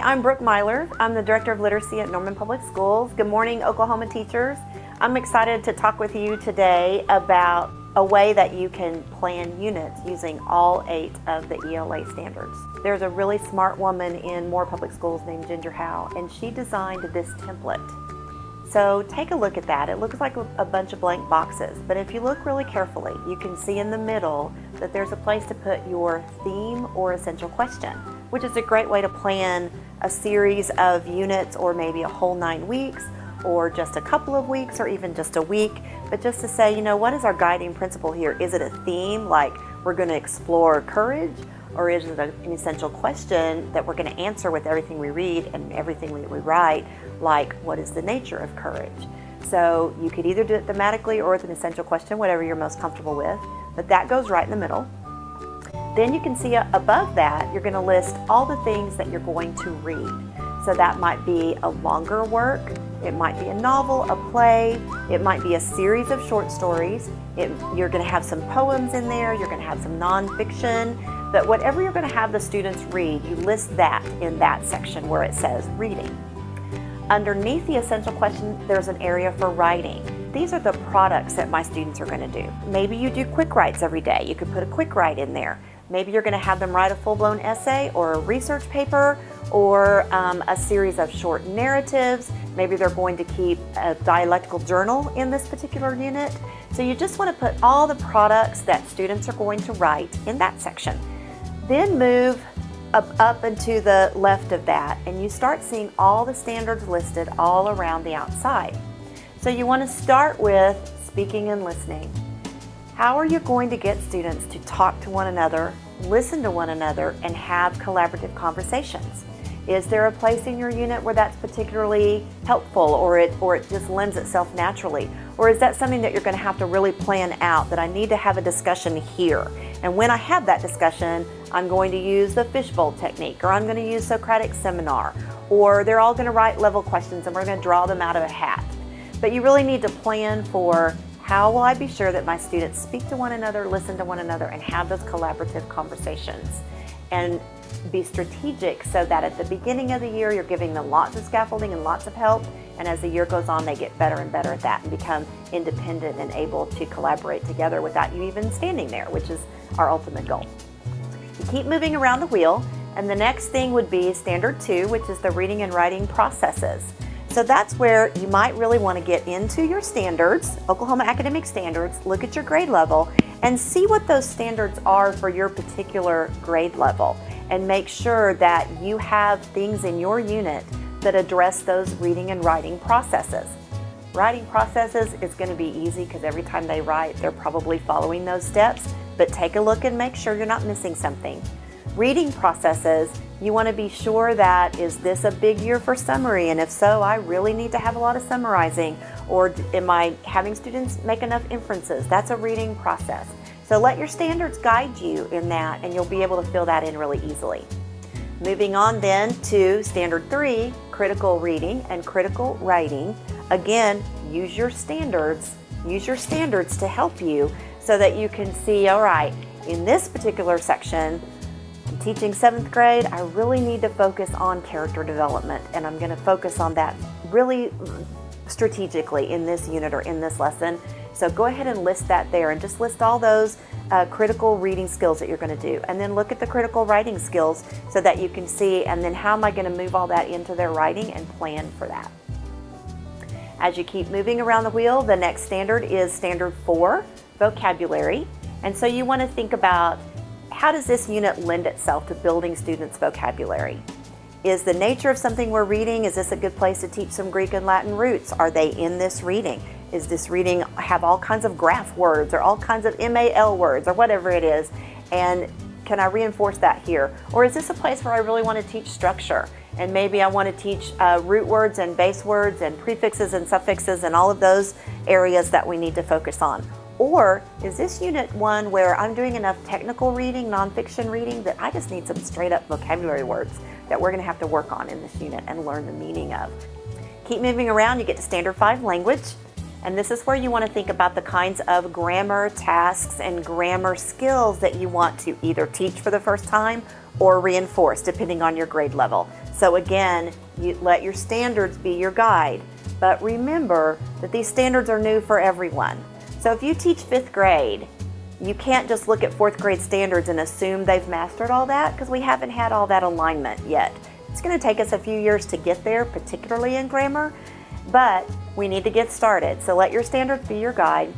I'm Brooke Myler. I'm the Director of Literacy at Norman Public Schools. Good morning, Oklahoma teachers. I'm excited to talk with you today about a way that you can plan units using all 8 of the ELA standards. There's a really smart woman in Moore Public Schools named Howe, and she designed this template. So take a look at that. It looks like a bunch of blank boxes, but if you look really carefully, you can see in the middle that there's a place to put your theme or essential question, which is a great way to plan a series of units or maybe a whole 9 weeks or just a couple of weeks or even just a week, but just to say, what is our guiding principle here? Is it a theme like we're going to explore courage, or is it an essential question that we're going to answer with everything we read and everything we write, like what is the nature of courage? So you could either do it thematically or with an essential question, whatever you're most comfortable with, but that goes right in the middle. Then you can see above that, you're going to list all the things that you're going to read. So that might be a longer work, it might be a novel, a play, it might be a series of short stories, you're going to have some poems in there, you're going to have some nonfiction, but whatever you're going to have the students read, you list that in that section where it says reading. Underneath the essential question, there's an area for writing. These are the products that my students are going to do. Maybe you do quick writes every day. You could put a quick write in there. Maybe you're going to have them write a full-blown essay or a research paper or a series of short narratives. Maybe they're going to keep a dialectical journal in this particular unit. So you just want to put all the products that students are going to write in that section. Then move up and to the left of that, and you start seeing all the standards listed all around the outside. So you want to start with speaking and listening. How are you going to get students to talk to one another, listen to one another, and have collaborative conversations? Is there a place in your unit where that's particularly helpful, or it just lends itself naturally? Or is that something that you're going to have to really plan out, that I need to have a discussion here? And when I have that discussion, I'm going to use the fishbowl technique, or I'm going to use Socratic seminar, or they're all going to write level questions and we're going to draw them out of a hat. But you really need to plan for, how will I be sure that my students speak to one another, listen to one another, and have those collaborative conversations? And be strategic so that at the beginning of the year, you're giving them lots of scaffolding and lots of help. And as the year goes on, they get better and better at that and become independent and able to collaborate together without you even standing there, which is our ultimate goal. You keep moving around the wheel, and the next thing would be standard 2, which is the reading and writing processes. So that's where you might really want to get into your standards, Oklahoma Academic Standards, look at your grade level, and see what those standards are for your particular grade level, and make sure that you have things in your unit that address those reading and writing processes. Writing processes is going to be easy because every time they write, they're probably following those steps, but take a look and make sure you're not missing something. Reading processes, you want to be sure that, is this a big year for summary? And if so, I really need to have a lot of summarizing. Or am I having students make enough inferences? That's a reading process. So let your standards guide you in that, and you'll be able to fill that in really easily. Moving on then to standard 3, critical reading and critical writing. Again, use your standards to help you so that you can see, all right, in this particular section, I'm teaching 7th grade, I really need to focus on character development, and I'm going to focus on that really strategically in this unit or in this lesson. So go ahead and list that there, and just list all those critical reading skills that you're going to do, and then look at the critical writing skills so that you can see, and then how am I going to move all that into their writing and plan for that. As you keep moving around the wheel, the next standard is standard 4, vocabulary. And so you want to think about, how does this unit lend itself to building students' vocabulary? Is the nature of something we're reading, is this a good place to teach some Greek and Latin roots? Are they in this reading? Is this reading have all kinds of graph words or all kinds of MAL words or whatever it is? And can I reinforce that here? Or is this a place where I really want to teach structure? And maybe I want to teach root words and base words and prefixes and suffixes and all of those areas that we need to focus on. Or is this unit one where I'm doing enough technical reading, nonfiction reading, that I just need some straight up vocabulary words that we're going to have to work on in this unit and learn the meaning of? Keep moving around, you get to standard 5, language. And this is where you want to think about the kinds of grammar tasks and grammar skills that you want to either teach for the first time or reinforce, depending on your grade level. So again, you let your standards be your guide. But remember that these standards are new for everyone. So if you teach 5th grade, you can't just look at 4th grade standards and assume they've mastered all that, because we haven't had all that alignment yet. It's going to take us a few years to get there, particularly in grammar, but we need to get started. So let your standards be your guide,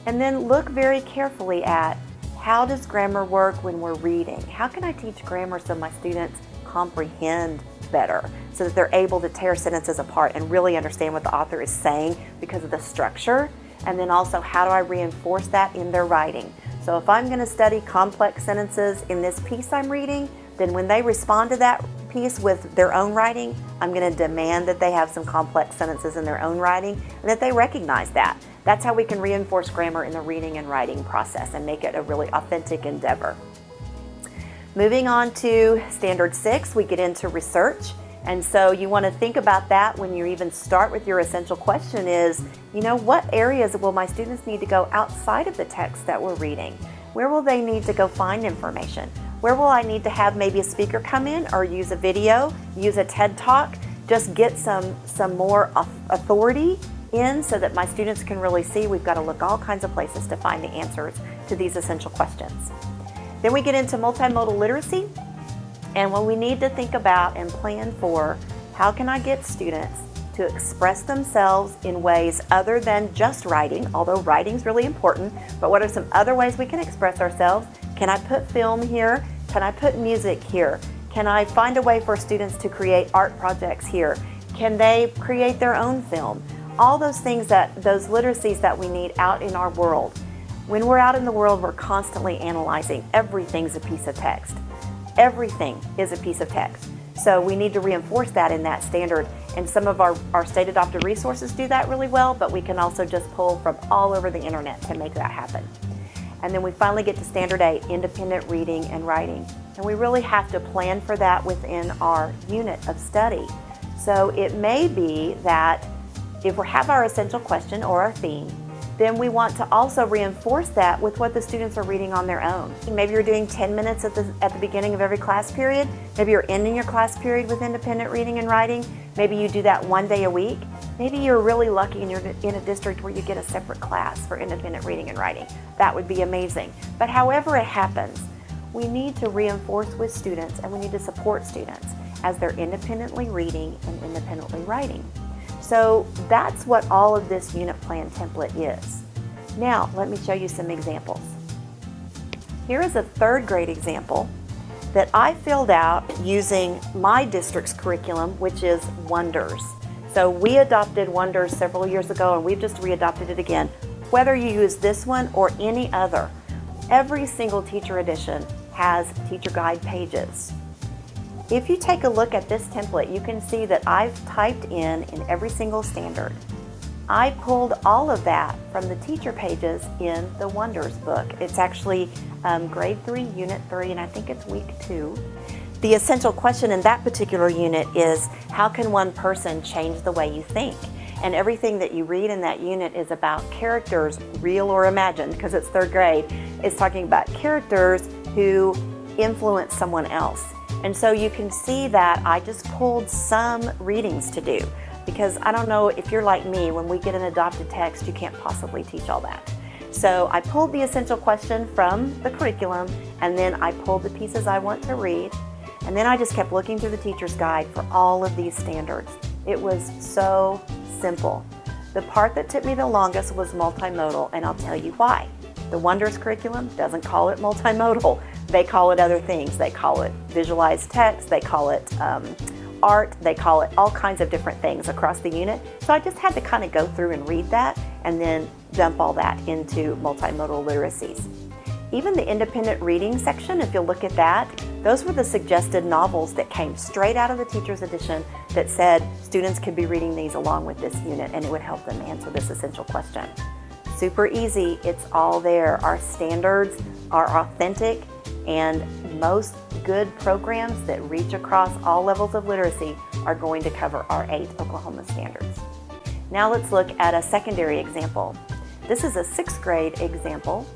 and then look very carefully at how does grammar work when we're reading? How can I teach grammar so my students comprehend better, so that they're able to tear sentences apart and really understand what the author is saying because of the structure? And then also, how do I reinforce that in their writing? So if I'm going to study complex sentences in this piece I'm reading, then when they respond to that piece with their own writing, I'm going to demand that they have some complex sentences in their own writing and that they recognize that. That's how we can reinforce grammar in the reading and writing process and make it a really authentic endeavor. Moving on to Standard 6, we get into research. And so you want to think about that when you even start with your essential question is, what areas will my students need to go outside of the text that we're reading? Where will they need to go find information? Where will I need to have maybe a speaker come in or use a video, use a TED Talk, just get some more authority in so that my students can really see we've got to look all kinds of places to find the answers to these essential questions. Then we get into multimodal literacy. And when we need to think about and plan for how can I get students to express themselves in ways other than just writing, although writing's really important, but what are some other ways we can express ourselves? Can I put film here? Can I put music here? Can I find a way for students to create art projects here? Can they create their own film? All those things, those literacies that we need out in our world. When we're out in the world, we're constantly analyzing. Everything's a piece of text. Everything is a piece of text. So we need to reinforce that in that standard. And some of our state adopted resources do that really well, but we can also just pull from all over the internet to make that happen. And then we finally get to Standard 8, independent reading and writing. And we really have to plan for that within our unit of study. So it may be that if we have our essential question or our theme, then we want to also reinforce that with what the students are reading on their own. Maybe you're doing 10 minutes at the beginning of every class period. Maybe you're ending your class period with independent reading and writing. Maybe you do that 1 day a week. Maybe you're really lucky and you're in a district where you get a separate class for independent reading and writing. That would be amazing. But however it happens, we need to reinforce with students and we need to support students as they're independently reading and independently writing. So that's what all of this unit plan template is. Now, let me show you some examples. Here is a 3rd grade example that I filled out using my district's curriculum, which is Wonders. So we adopted Wonders several years ago and we've just readopted it again. Whether you use this one or any other, every single teacher edition has teacher guide pages. If you take a look at this template, you can see that I've typed in every single standard. I pulled all of that from the teacher pages in the Wonders book. It's actually grade 3, unit 3, and I think it's week 2. The essential question in that particular unit is, how can one person change the way you think? And everything that you read in that unit is about characters, real or imagined, because it's 3rd grade. It's talking about characters who influence someone else. And so you can see that I just pulled some readings to do, because I don't know if you're like me, when we get an adopted text, you can't possibly teach all that. So I pulled the essential question from the curriculum, and then I pulled the pieces I want to read, and then I just kept looking through the teacher's guide for all of these standards. It was so simple. The part that took me the longest was multimodal, and I'll tell you why. The Wonders curriculum doesn't call it multimodal. They call it other things. They call it visualized text, they call it art, they call it all kinds of different things across the unit. So I just had to kind of go through and read that and then dump all that into multimodal literacies. Even the independent reading section, if you'll look at that, those were the suggested novels that came straight out of the teacher's edition that said students could be reading these along with this unit and it would help them answer this essential question. Super easy, it's all there. Our standards are authentic, and most good programs that reach across all levels of literacy are going to cover our 8 Oklahoma standards. Now let's look at a secondary example. This is a 6th grade example,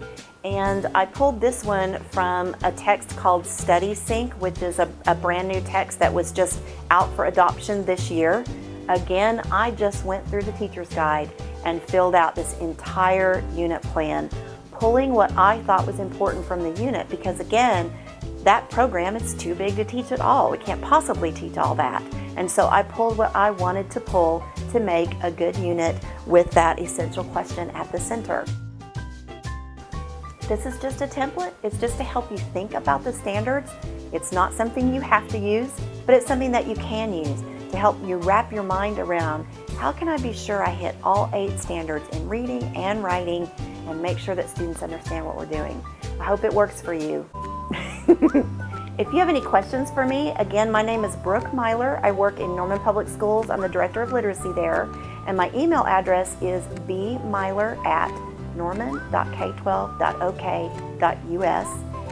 And I pulled this one from a text called Study Sync, which is a brand new text that was just out for adoption this year. Again, I just went through the teacher's guide and filled out this entire unit plan, pulling what I thought was important from the unit, because again, that program is too big to teach it all. We can't possibly teach all that. And so I pulled what I wanted to pull to make a good unit with that essential question at the center. This is just a template. It's just to help you think about the standards. It's not something you have to use, but it's something that you can use to help you wrap your mind around, how can I be sure I hit all 8 standards in reading and writing and make sure that students understand what we're doing. I hope it works for you. If you have any questions for me, again, my name is Brooke Myler. I work in Norman Public Schools. I'm the Director of Literacy there, and my email address is bmyler@norman.k12.ok.us,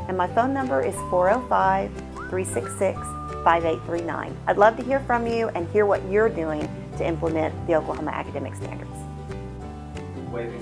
and my phone number is 405-366-5839. I'd love to hear from you and hear what you're doing to implement the Oklahoma Academic Standards. Waving.